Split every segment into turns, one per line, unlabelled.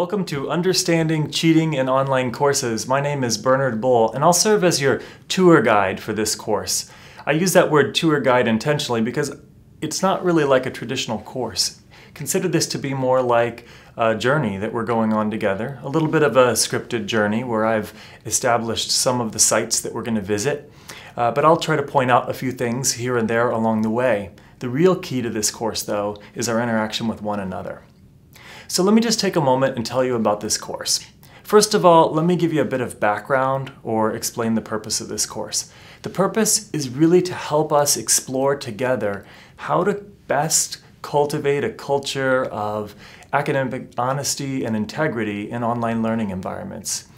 Welcome to Understanding Cheating in Online Courses. My name is Bernard Bull, and I'll serve as your tour guide for this course. I use that word tour guide intentionally because it's not really like a traditional course. Consider this to be more like a journey that we're going on together, a little bit of a scripted journey where I've established some of the sites that we're going to visit, but I'll try to point out a few things here and there along the way. The real key to this course, though, is our interaction with one another. So let me just take a moment and tell you about this course. First of all, let me give you a bit of background or explain the purpose of this course. The purpose is really to help us explore together how to best cultivate a culture of academic honesty and integrity in online learning environments.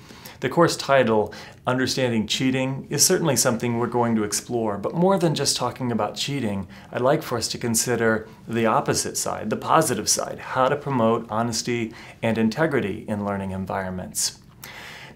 The course title, Understanding Cheating, is certainly something we're going to explore, but more than just talking about cheating, I'd like for us to consider the opposite side, the positive side, how to promote honesty and integrity in learning environments.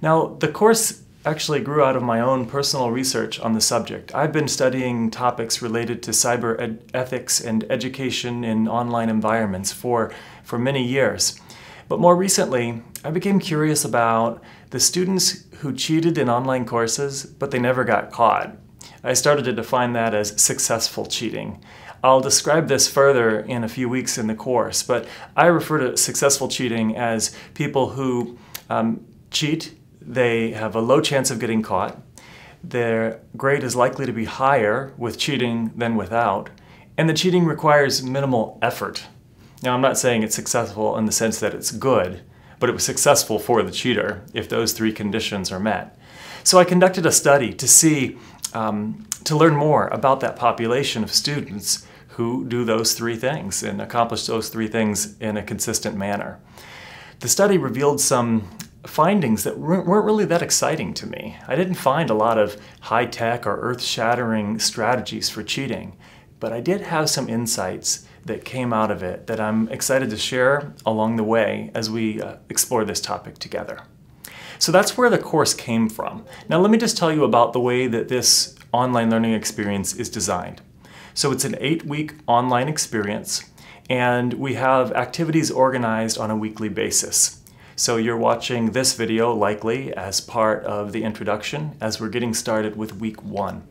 Now, the course actually grew out of my own personal research on the subject. I've been studying topics related to cyber ethics and education in online environments for many years. But more recently, I became curious about the students who cheated in online courses, but they never got caught. I started to define that as successful cheating. I'll describe this further in a few weeks in the course, but I refer to successful cheating as people who cheat. They have a low chance of getting caught. Their grade is likely to be higher with cheating than without, and the cheating requires minimal effort. Now, I'm not saying it's successful in the sense that it's good, but it was successful for the cheater if those three conditions are met. So I conducted a study to see, to learn more about that population of students who do those three things and accomplish those three things in a consistent manner. The study revealed some findings that weren't really that exciting to me. I didn't find a lot of high-tech or earth-shattering strategies for cheating, but I did have some insights that came out of it that I'm excited to share along the way as we explore this topic together. So that's where the course came from. Now let me just tell you about the way that this online learning experience is designed. So it's an 8-week online experience, and we have activities organized on a weekly basis. So you're watching this video likely as part of the introduction as we're getting started with week 1.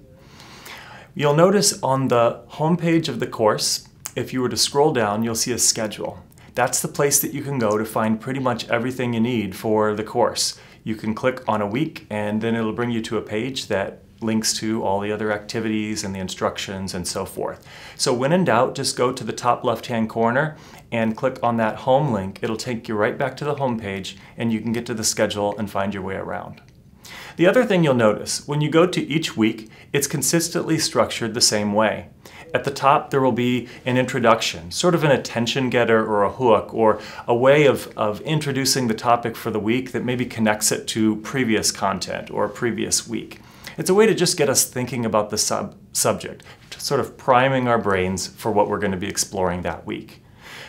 You'll notice on the home page of the course, if you were to scroll down, you'll see a schedule. That's the place that you can go to find pretty much everything you need for the course. You can click on a week and then it'll bring you to a page that links to all the other activities and the instructions and so forth. So when in doubt, just go to the top left-hand corner and click on that home link. It'll take you right back to the home page and you can get to the schedule and find your way around. The other thing you'll notice, when you go to each week, it's consistently structured the same way. At the top, there will be an introduction, sort of an attention getter or a hook, or a way of introducing the topic for the week that maybe connects it to previous content or a previous week. It's a way to just get us thinking about the subject, sort of priming our brains for what we're going to be exploring that week.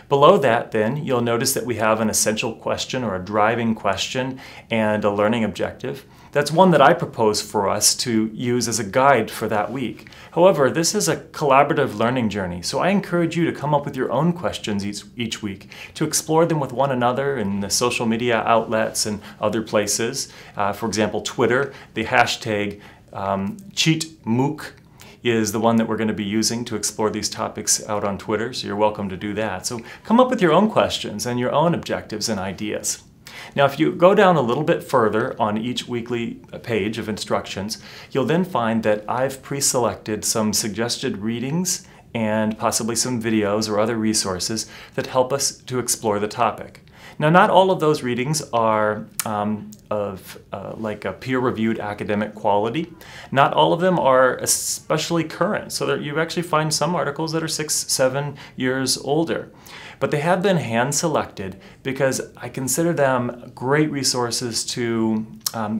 Below that, then, you'll notice that we have an essential question or a driving question and a learning objective. That's one that I propose for us to use as a guide for that week. However, this is a collaborative learning journey, so I encourage you to come up with your own questions each week, to explore them with one another in the social media outlets and other places. For example, Twitter, the hashtag #CheatMOOC is the one that we're going to be using to explore these topics out on Twitter, so you're welcome to do that. So come up with your own questions and your own objectives and ideas. Now, if you go down a little bit further on each weekly page of instructions, you'll then find that I've pre-selected some suggested readings and possibly some videos or other resources that help us to explore the topic. Now, not all of those readings are like a peer-reviewed academic quality. Not all of them are especially current, so that you actually find some articles that are 6-7 years older. But they have been hand-selected because I consider them great resources to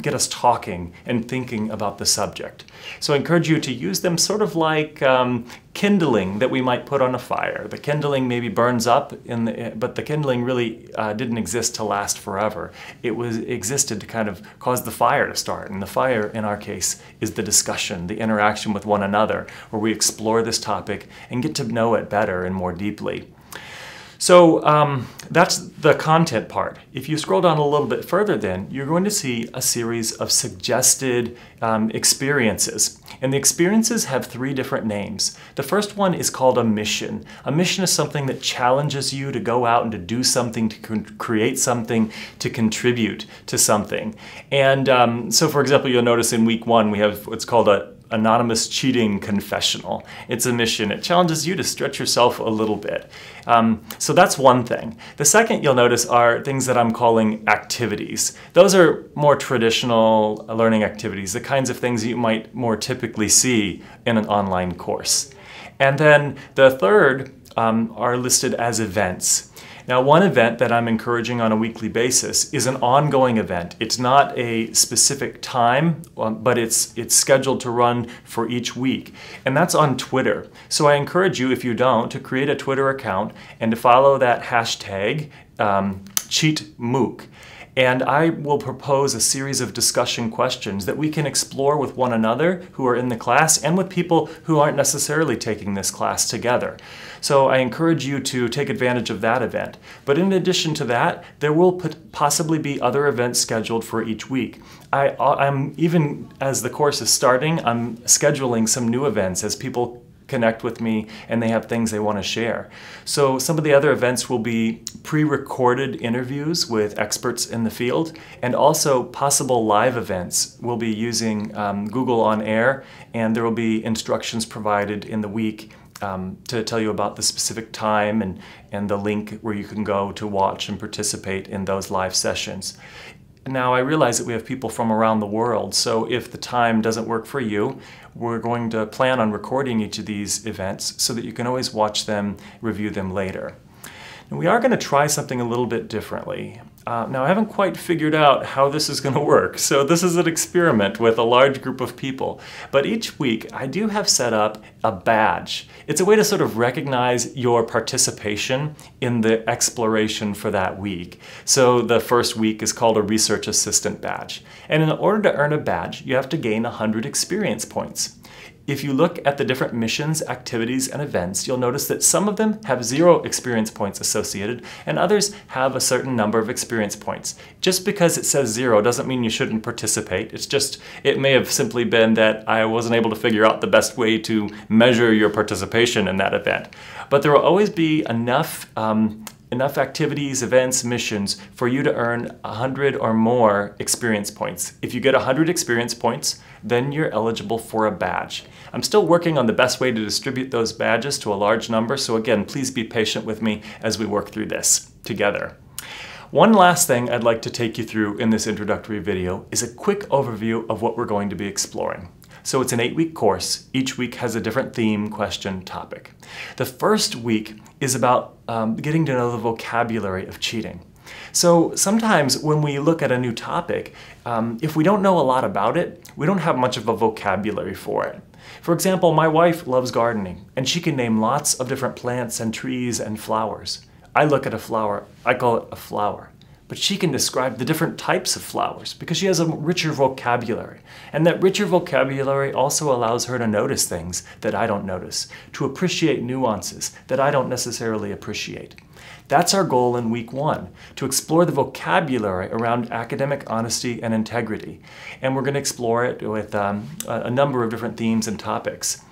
get us talking and thinking about the subject. So I encourage you to use them sort of like kindling that we might put on a fire. The kindling maybe burns up, but the kindling really didn't exist to last forever. It existed to kind of cause the fire to start, and the fire in our case is the discussion, the interaction with one another, where we explore this topic and get to know it better and more deeply. So that's the content part. If you scroll down a little bit further then, you're going to see a series of suggested experiences. And the experiences have 3 different names. The first one is called a mission. A mission is something that challenges you to go out and to do something, to create something, to contribute to something. And so for example, you'll notice in week 1 we have what's called a anonymous cheating confessional. It's a mission. It challenges you to stretch yourself a little bit. So that's one thing. The second you'll notice are things that I'm calling activities. Those are more traditional learning activities, the kinds of things you might more typically see in an online course. And then the third are listed as events. Now, one event that I'm encouraging on a weekly basis is an ongoing event. It's not a specific time, but it's scheduled to run for each week. And that's on Twitter. So I encourage you, if you don't, to create a Twitter account and to follow that hashtag #CheatMOOC. And I will propose a series of discussion questions that we can explore with one another who are in the class and with people who aren't necessarily taking this class together. So I encourage you to take advantage of that event. But in addition to that, there will possibly be other events scheduled for each week. I'm even as the course is starting, I'm scheduling some new events as people connect with me and they have things they want to share. So some of the other events will be pre-recorded interviews with experts in the field, and also possible live events. We'll be using Google On Air, and there will be instructions provided in the week to tell you about the specific time and the link where you can go to watch and participate in those live sessions. Now, I realize that we have people from around the world, so if the time doesn't work for you, we're going to plan on recording each of these events so that you can always watch them, review them later. And we are going to try something a little bit differently. Now, I haven't quite figured out how this is going to work, so this is an experiment with a large group of people. But each week, I do have set up a badge. It's a way to sort of recognize your participation in the exploration for that week. So the first week is called a Research Assistant badge. And in order to earn a badge, you have to gain 100 experience points. If you look at the different missions, activities, and events, you'll notice that some of them have 0 experience points associated, and others have a certain number of experience points. Just because it says 0 doesn't mean you shouldn't participate. It's just, it may have simply been that I wasn't able to figure out the best way to measure your participation in that event. But there will always be enough activities, events, missions for you to earn 100 or more experience points. If you get 100 experience points, then you're eligible for a badge. I'm still working on the best way to distribute those badges to a large number, so again, please be patient with me as we work through this together. One last thing I'd like to take you through in this introductory video is a quick overview of what we're going to be exploring. So it's an 8-week course. Each week has a different theme, question, topic. The first week is about getting to know the vocabulary of cheating. So sometimes when we look at a new topic, if we don't know a lot about it, we don't have much of a vocabulary for it. For example, my wife loves gardening, and she can name lots of different plants and trees and flowers. I look at a flower, I call it a flower. But she can describe the different types of flowers because she has a richer vocabulary. And that richer vocabulary also allows her to notice things that I don't notice, to appreciate nuances that I don't necessarily appreciate. That's our goal in week 1, to explore the vocabulary around academic honesty and integrity. And we're going to explore it with a number of different themes and topics.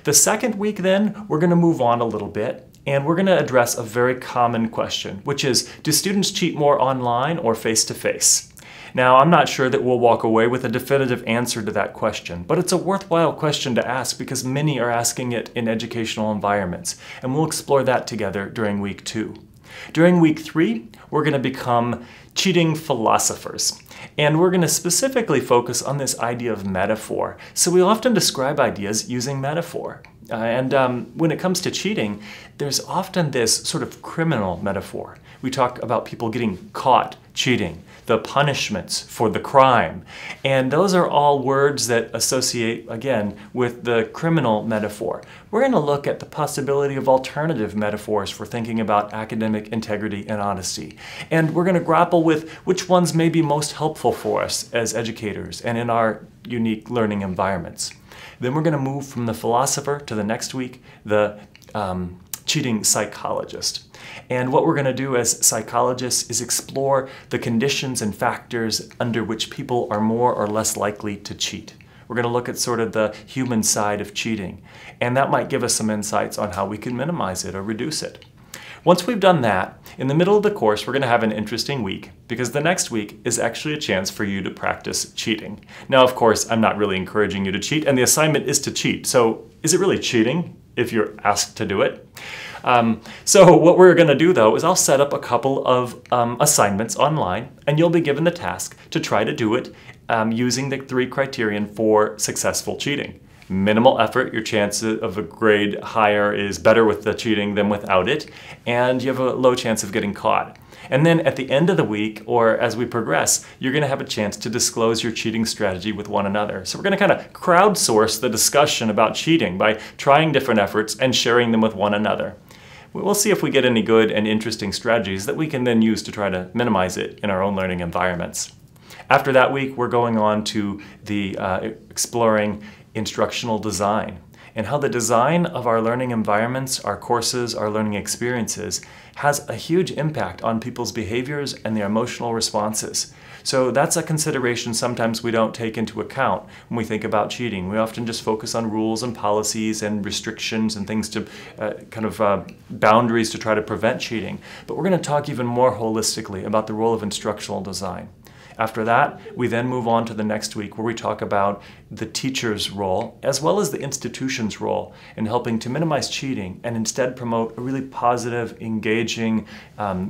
The second week then, we're going to move on a little bit. And we're going to address a very common question, which is, do students cheat more online or face-to-face? Now, I'm not sure that we'll walk away with a definitive answer to that question, but it's a worthwhile question to ask because many are asking it in educational environments, and we'll explore that together during week 2. During week 3, we're going to become cheating philosophers, and we're going to specifically focus on this idea of metaphor. So we often describe ideas using metaphor. When it comes to cheating, there's often this sort of criminal metaphor. We talk about people getting caught cheating, the punishments for the crime. And those are all words that associate, again, with the criminal metaphor. We're going to look at the possibility of alternative metaphors for thinking about academic integrity and honesty. And we're going to grapple with which ones may be most helpful for us as educators and in our unique learning environments. Then we're going to move from the philosopher to the next week, the cheating psychologist. And what we're going to do as psychologists is explore the conditions and factors under which people are more or less likely to cheat. We're going to look at sort of the human side of cheating, and that might give us some insights on how we can minimize it or reduce it. Once we've done that, in the middle of the course, we're going to have an interesting week because the next week is actually a chance for you to practice cheating. Now, of course, I'm not really encouraging you to cheat, and the assignment is to cheat. So is it really cheating if you're asked to do it? So what we're going to do, though, is I'll set up a couple of assignments online, and you'll be given the task to try to do it using the 3 criterion for successful cheating. Minimal effort, your chance of a grade higher is better with the cheating than without it, and you have a low chance of getting caught. And then at the end of the week, or as we progress, you're going to have a chance to disclose your cheating strategy with one another. So we're going to kind of crowdsource the discussion about cheating by trying different efforts and sharing them with one another. We'll see if we get any good and interesting strategies that we can then use to try to minimize it in our own learning environments. After that week, we're going on to the exploring instructional design and how the design of our learning environments, our courses, our learning experiences has a huge impact on people's behaviors and their emotional responses. So that's a consideration sometimes we don't take into account when we think about cheating. We often just focus on rules and policies and restrictions and things to boundaries to try to prevent cheating. But we're going to talk even more holistically about the role of instructional design. After that, we then move on to the next week where we talk about the teacher's role as well as the institution's role in helping to minimize cheating and instead promote a really positive, engaging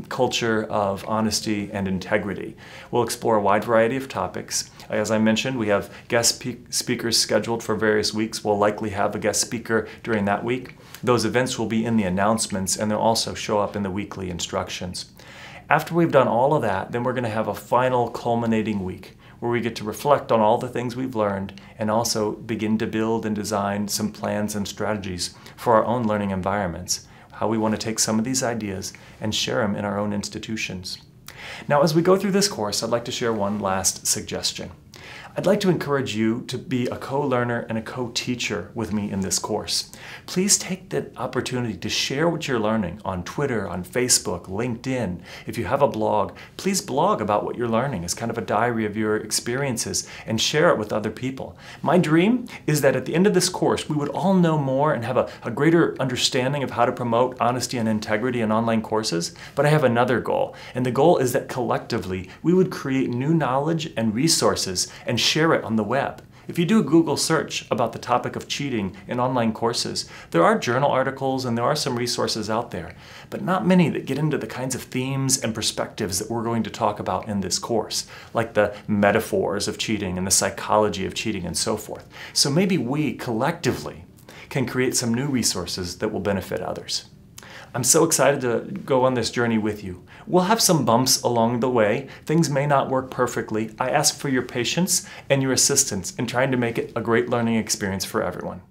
culture of honesty and integrity. We'll explore a wide variety of topics. As I mentioned, we have guest speakers scheduled for various weeks. We'll likely have a guest speaker during that week. Those events will be in the announcements, and they'll also show up in the weekly instructions. After we've done all of that, then we're going to have a final culminating week where we get to reflect on all the things we've learned and also begin to build and design some plans and strategies for our own learning environments, how we want to take some of these ideas and share them in our own institutions. Now, as we go through this course, I'd like to share one last suggestion. I'd like to encourage you to be a co-learner and a co-teacher with me in this course. Please take the opportunity to share what you're learning on Twitter, on Facebook, LinkedIn. If you have a blog, please blog about what you're learning as kind of a diary of your experiences and share it with other people. My dream is that at the end of this course, we would all know more and have a greater understanding of how to promote honesty and integrity in online courses. But I have another goal, and the goal is that collectively we would create new knowledge and resources and share it on the web. If you do a Google search about the topic of cheating in online courses, there are journal articles and there are some resources out there, but not many that get into the kinds of themes and perspectives that we're going to talk about in this course, like the metaphors of cheating and the psychology of cheating and so forth. So maybe we collectively can create some new resources that will benefit others. I'm so excited to go on this journey with you. We'll have some bumps along the way. Things may not work perfectly. I ask for your patience and your assistance in trying to make it a great learning experience for everyone.